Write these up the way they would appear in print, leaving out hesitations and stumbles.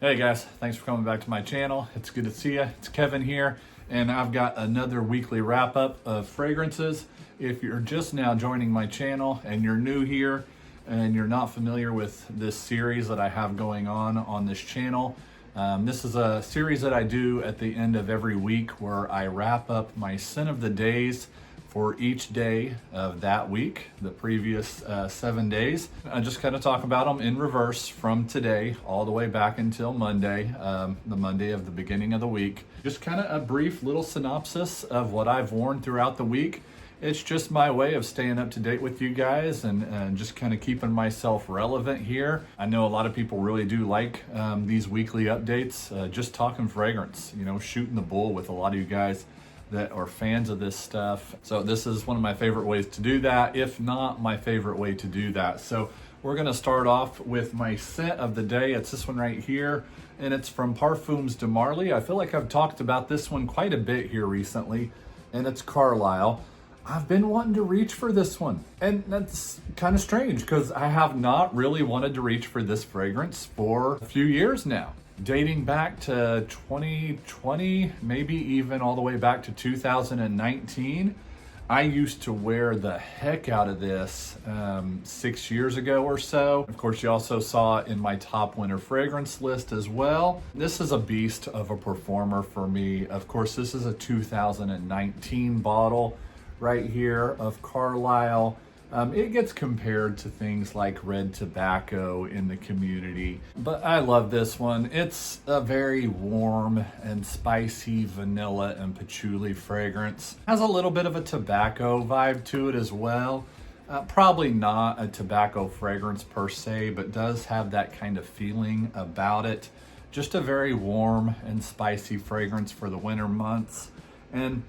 Hey guys, thanks for coming back to my channel. It's good to see you. It's Kevin here, and I've got another weekly wrap up of fragrances. If you're just now joining my channel and you're new here and you're not familiar with this series that I have going on this channel, this is a series that I do at the end of every week where I wrap up my scent of the days for each day of that week, the previous 7 days. I just kind of talk about them in reverse from today all the way back until Monday, the Monday of the beginning of the week. Just kind of a brief little synopsis of what I've worn throughout the week. It's just my way of staying up to date with you guys and just kind of keeping myself relevant here. I know a lot of people really do like these weekly updates, just talking fragrance, you know, shooting the bull with a lot of you guys that are fans of this stuff. So this is one of my favorite ways to do that, if not my favorite way to do that. So we're gonna start off with my scent of the day. It's this one right here, and it's from Parfums de Marly. I feel like I've talked about this one quite a bit here recently, and it's Carlisle. I've been wanting to reach for this one, and that's kind of strange because I have not really wanted to reach for this fragrance for a few years now. Dating back to 2020, maybe even all the way back to 2019. I used to wear the heck out of this 6 years ago or so. Of course, you also saw it in my top winter fragrance list as well. This is a beast of a performer for me. Of course, this is a 2019 bottle right here of Carlisle. It gets compared to things like red tobacco in the community, but I love this one. It's a very warm and spicy vanilla and patchouli fragrance. Has a little bit of a tobacco vibe to it as well. Probably not a tobacco fragrance per se, but does have that kind of feeling about it. Just a very warm and spicy fragrance for the winter months. And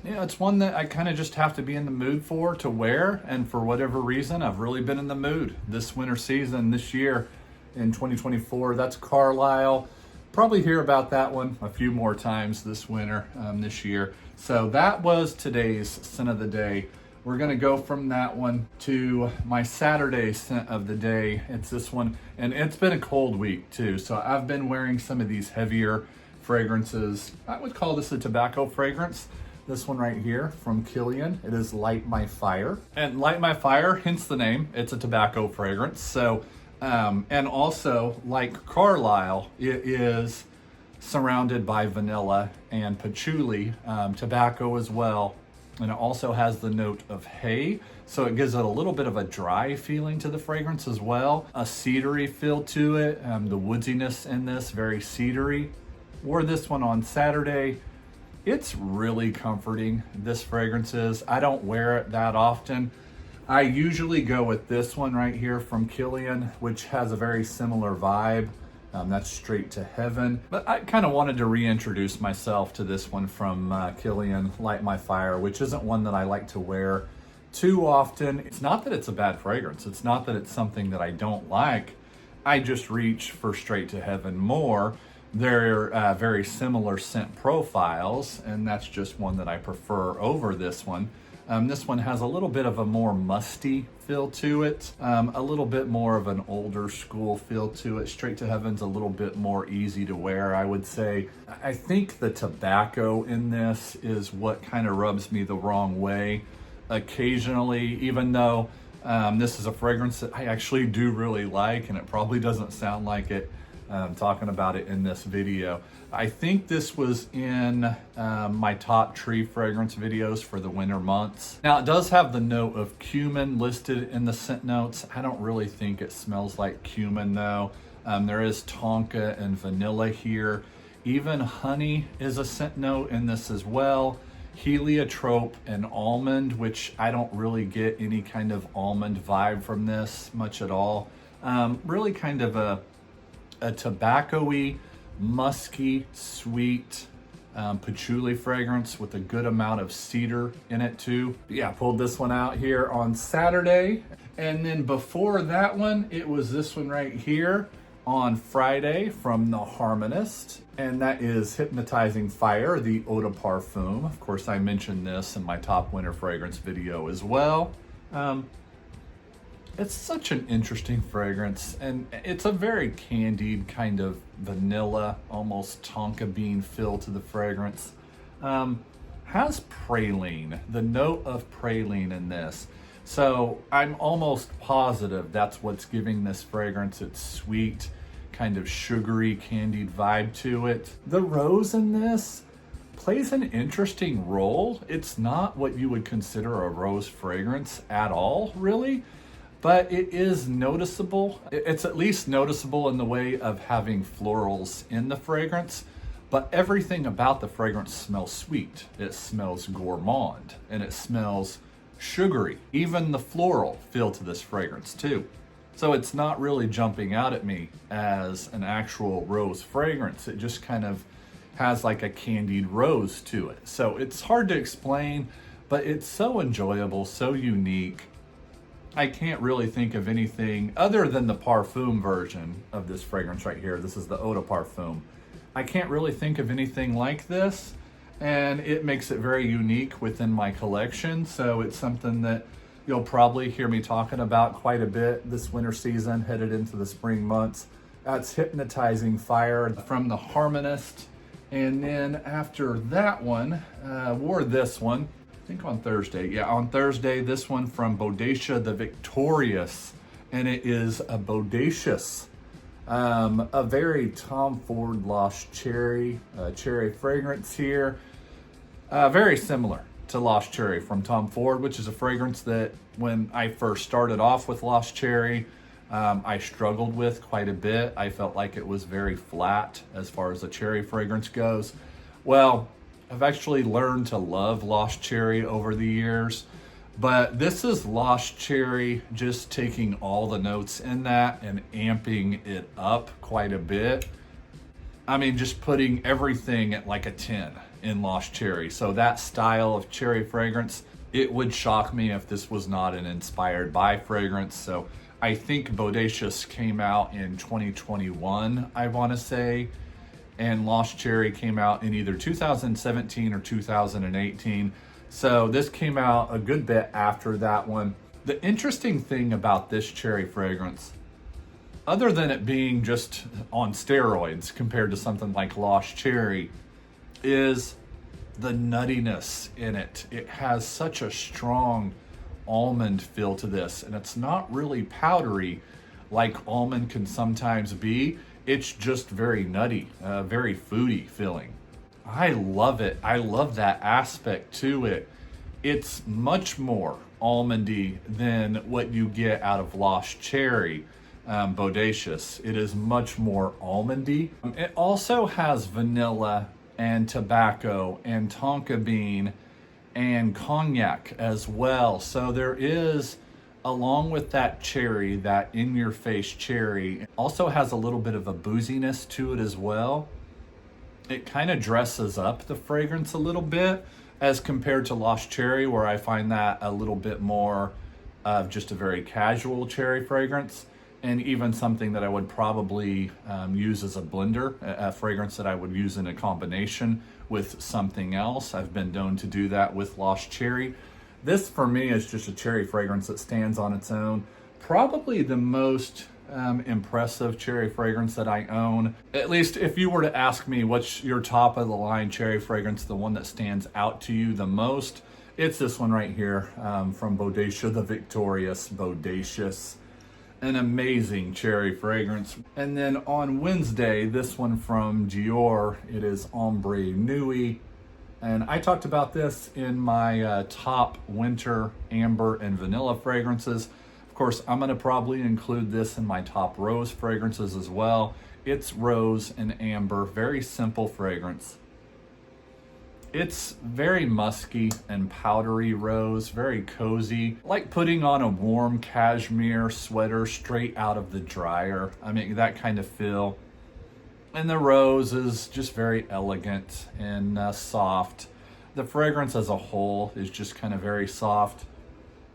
yeah, it's one that I kind of just have to be in the mood for to wear, and for whatever reason, I've really been in the mood this winter season, this year in 2024. That's Carlisle. Probably hear about that one a few more times this winter, this year. So that was today's scent of the day. We're gonna go from that one to my Saturday scent of the day. It's this one, and it's been a cold week too, so I've been wearing some of these heavier fragrances. I would call this a tobacco fragrance. This one right here from Killian, it is Light My Fire. And Light My Fire, hence the name, it's a tobacco fragrance. So, and also like Carlisle, it is surrounded by vanilla and patchouli, tobacco as well. And it also has the note of hay. So it gives it a little bit of a dry feeling to the fragrance as well. A cedary feel to it, the woodiness in this, very cedary. Wore this one on Saturday. It's really comforting, this fragrance is. I don't wear it that often. I usually go with this one right here from Killian, which has a very similar vibe. That's Straight to Heaven. But I kind of wanted to reintroduce myself to this one from Killian, Light My Fire, which isn't one that I like to wear too often. It's not that it's a bad fragrance. It's not that it's something that I don't like. I just reach for Straight to Heaven more. They're very similar scent profiles, and that's just one that I prefer over this one. This one has a little bit of a more musty feel to it, a little bit more of an older school feel to it. Straight to Heaven's a little bit more easy to wear, I would say. I think the tobacco in this is what kind of rubs me the wrong way occasionally, even though this is a fragrance that I actually do really like, and it probably doesn't sound like it talking about it in this video. I think this was in my top tree fragrance videos for the winter months. Now it does have the note of cumin listed in the scent notes. I don't really think it smells like cumin though. There is tonka and vanilla here. Even honey is a scent note in this as well. Heliotrope and almond, which I don't really get any kind of almond vibe from this much at all. Really kind of a tobacco-y, musky, sweet patchouli fragrance with a good amount of cedar in it too. But yeah, pulled this one out here on Saturday. And then before that one, it was this one right here on Friday from The Harmonist. And that is Hypnotizing Fire, the Eau de Parfum. Of course, I mentioned this in my top winter fragrance video as well. It's such an interesting fragrance, and it's a very candied kind of vanilla, almost tonka bean feel to the fragrance. Has praline, the note of praline in this. So I'm almost positive that's what's giving this fragrance its sweet, kind of sugary, candied vibe to it. The rose in this plays an interesting role. It's not what you would consider a rose fragrance at all, really, but it is noticeable. It's at least noticeable in the way of having florals in the fragrance, but everything about the fragrance smells sweet. It smells gourmand, and it smells sugary. Even the floral feel to this fragrance too. So it's not really jumping out at me as an actual rose fragrance. It just kind of has like a candied rose to it. So it's hard to explain, but it's so enjoyable, so unique. I can't really think of anything other than the parfum version of this fragrance right here. This is the Eau de Parfum. I can't really think of anything like this, and it makes it very unique within my collection. So it's something that you'll probably hear me talking about quite a bit this winter season, headed into the spring months. That's Hypnotizing Fire from the Harmonist. And then after that one, wore this one, I think on Thursday. Yeah, on Thursday, this one from Bodacious the Victorious, and it is a Bodacious, a very Tom Ford Lost Cherry, cherry fragrance here. Very similar to Lost Cherry from Tom Ford, which is a fragrance that when I first started off with Lost Cherry, I struggled with quite a bit. I felt like it was very flat as far as a cherry fragrance goes. Well, I've actually learned to love Lost Cherry over the years, but this is Lost Cherry just taking all the notes in that and amping it up quite a bit. I mean, just putting everything at like a 10 in Lost Cherry. So that style of cherry fragrance, it would shock me if this was not an inspired by fragrance. So I think Bodacious came out in 2021, I want to say, and Lost Cherry came out in either 2017 or 2018. So this came out a good bit after that one. The interesting thing about this cherry fragrance, other than it being just on steroids compared to something like Lost Cherry, is the nuttiness in it. It has such a strong almond feel to this, and it's not really powdery like almond can sometimes be. It's just very nutty, very foodie feeling. I love it. I love that aspect to it. It's much more almondy than what you get out of Lost Cherry, Bodacious. It is much more almondy. It also has vanilla and tobacco and tonka bean and cognac as well. So there is, along with that cherry, that in-your-face cherry, it also has a little bit of a booziness to it as well. It kind of dresses up the fragrance a little bit as compared to Lost Cherry, where I find that a little bit more of just a very casual cherry fragrance, and even something that I would probably use as a blender, a fragrance that I would use in a combination with something else. I've been known to do that with Lost Cherry. This for me is just a cherry fragrance that stands on its own. Probably the most impressive cherry fragrance that I own. At least if you were to ask me what's your top of the line cherry fragrance, the one that stands out to you the most, it's this one right here from Bodacious the Victorious. Bodacious. An amazing cherry fragrance. And then on Wednesday, this one from Dior, it is Ombre Nei. And I talked about this in my top winter amber and vanilla fragrances. Of course, I'm gonna probably include this in my top rose fragrances as well. It's rose and amber, very simple fragrance. It's very musky and powdery rose, very cozy, like putting on a warm cashmere sweater straight out of the dryer. I mean, that kind of feel. And the rose is just very elegant and soft. The fragrance as a whole is just kind of very soft.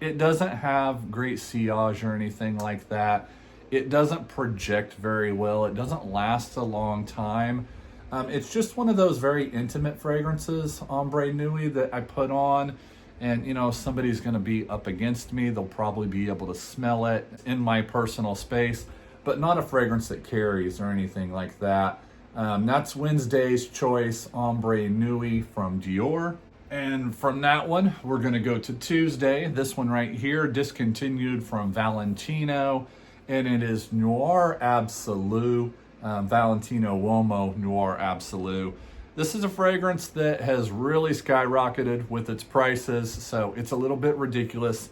It doesn't have great sillage or anything like that. It doesn't project very well. It doesn't last a long time. It's just one of those very intimate fragrances, Ombre Nei, that I put on And you know, if somebody's going to be up against me, they'll probably be able to smell it in my personal space, but not a fragrance that carries or anything like that. That's Wednesday's choice, Ombre Nei from Dior. And from that one, we're going to go to Tuesday. This one right here, discontinued from Valentino, and it is Noir Absolute, Valentino Uomo Noir Absolute. This is a fragrance that has really skyrocketed with its prices, so it's a little bit ridiculous.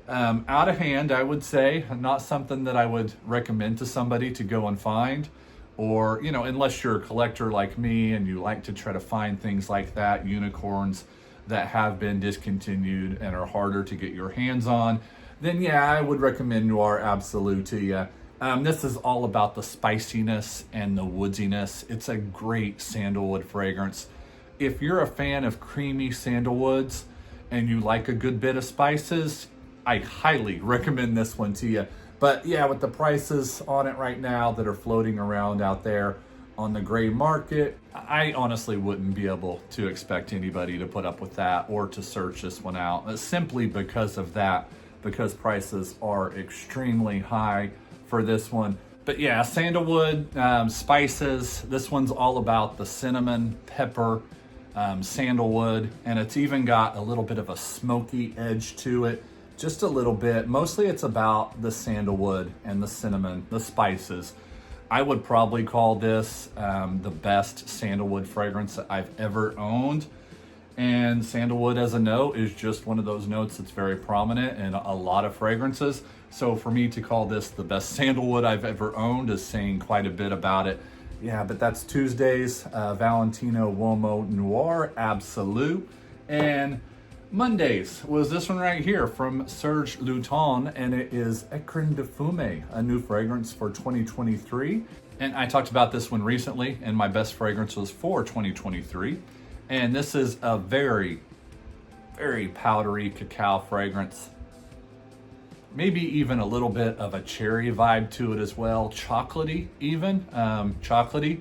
Out of hand, I would say, not something that I would recommend to somebody to go and find, or, you know, unless you're a collector like me and you like to try to find things like that, unicorns that have been discontinued and are harder to get your hands on, then yeah, I would recommend Noir Absolute to you. This is all about the spiciness and the woodiness. It's a great sandalwood fragrance. If you're a fan of creamy sandalwoods and you like a good bit of spices, I highly recommend this one to you. But yeah, with the prices on it right now that are floating around out there on the gray market, I honestly wouldn't be able to expect anybody to put up with that or to search this one out, simply because of that, because prices are extremely high for this one. But yeah, sandalwood, spices. This one's all about the cinnamon, pepper, sandalwood, and it's even got a little bit of a smoky edge to it, just a little bit. Mostly it's about the sandalwood and the cinnamon, the spices. I would probably call this the best sandalwood fragrance that I've ever owned. And sandalwood as a note is just one of those notes that's very prominent in a lot of fragrances. So for me to call this the best sandalwood I've ever owned is saying quite a bit about it. Yeah, but that's Tuesday's Valentino Uomo Noir Absolute. And Mondays was this one right here from Serge Lutens, and it is Ekan de Fume, a new fragrance for 2023. And I talked about this one recently, and my best fragrance was for 2023. And this is a very, very powdery cacao fragrance. Maybe even a little bit of a cherry vibe to it as well. Chocolatey even, chocolatey.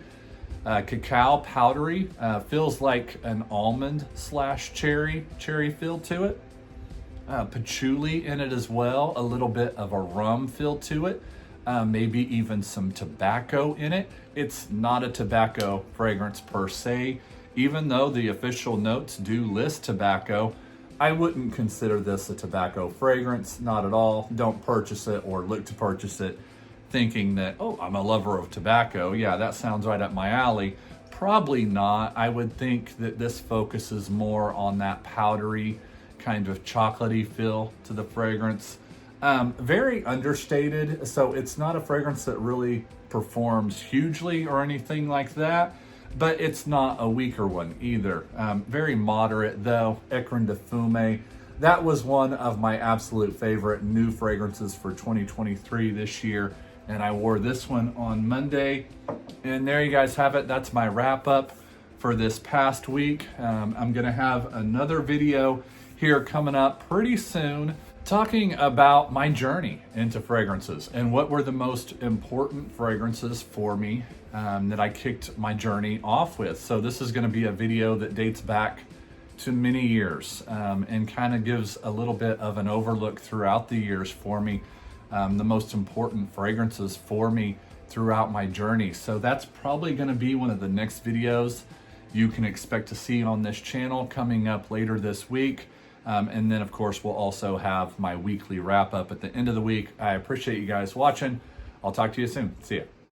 Cacao, powdery, feels like an almond / cherry feel to it. Patchouli in it as well, a little bit of a rum feel to it. Maybe even some tobacco in it. It's not a tobacco fragrance per se. Even though the official notes do list tobacco, I wouldn't consider this a tobacco fragrance, not at all. Don't purchase it or look to purchase it thinking that, oh, I'm a lover of tobacco. Yeah, that sounds right up my alley. Probably not. I would think that this focuses more on that powdery, kind of chocolatey feel to the fragrance. Very understated, so it's not a fragrance that really performs hugely or anything like that, but it's not a weaker one either. Very moderate though. Ekan de Fume. That was one of my absolute favorite new fragrances for 2023 this year, and I wore this one on Monday. And there you guys have it. That's my wrap up for this past week. I'm gonna have another video here coming up pretty soon talking about my journey into fragrances and what were the most important fragrances for me that I kicked my journey off with. So this is going to be a video that dates back to many years and kind of gives a little bit of an overlook throughout the years for me, the most important fragrances for me throughout my journey. So that's probably going to be one of the next videos you can expect to see on this channel coming up later this week. And then of course we'll also have my weekly wrap up at the end of the week. I appreciate you guys watching. I'll talk to you soon. See ya.